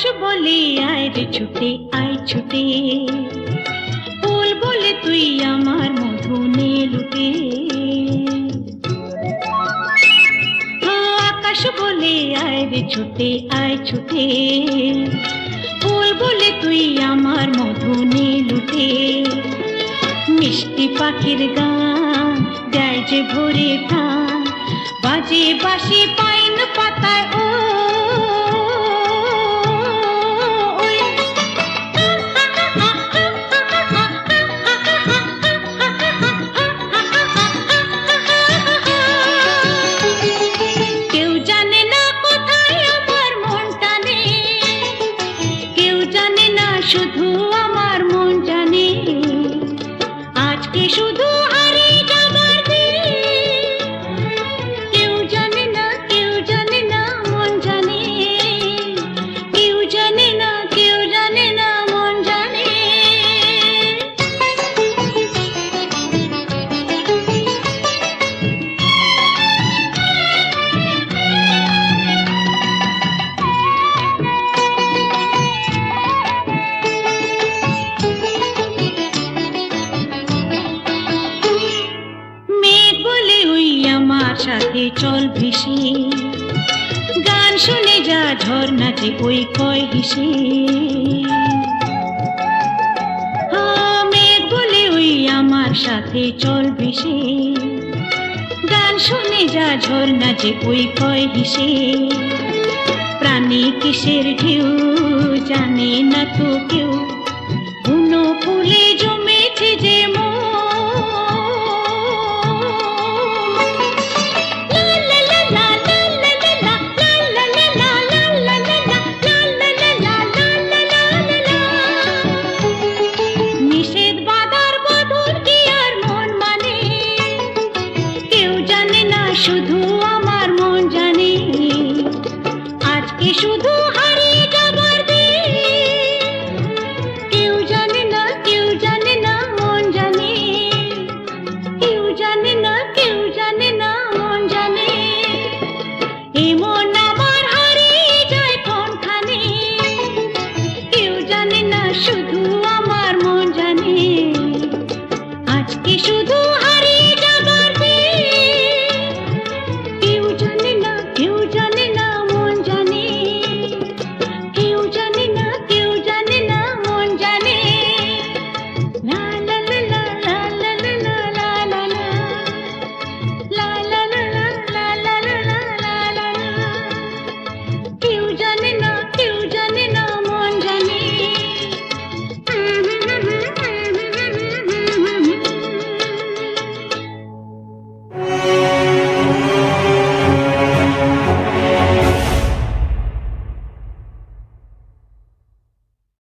আকাশ বলে আয় রে ছুটে আয় ছুটে, ফুল বলে তুই আমার মধু নে লুটে। আকাশ বলে আয় রে ছুটে আয় ছুটে, ফুল বলে তুই আমার মধু নে লুটে। মিষ্টি পাখির গান দেয় যে ভোরে টান, বাজে বাঁশি পাইন পাতায় ও কেউ জানে না কোথায় আমার মন টানে, কেউ জানে না শুধু আমার মন জানে। আজকে শুধু হারিয়ে যাবার দিন, কেউ জানে না মন জানে, কেউ জানে না মন জানে। মেঘ বলে ওই আমার সাথে চল ভেসে, গান শুনে যা ঝর্ণাতে ওই কয় হেসে। মেঘ বলে ওই আমার সাথে চল ভেসে, গান শুনে যা ঝর্ণাতে ওই কয় হেসে। প্রাণী কিসের ঢেউ জানে না তো কেউ, বুনো ফুলে জমেছে যে মন। নিষেধ বাঁধার বধূর কি আর মন মানে, কেউ জানে না শুধু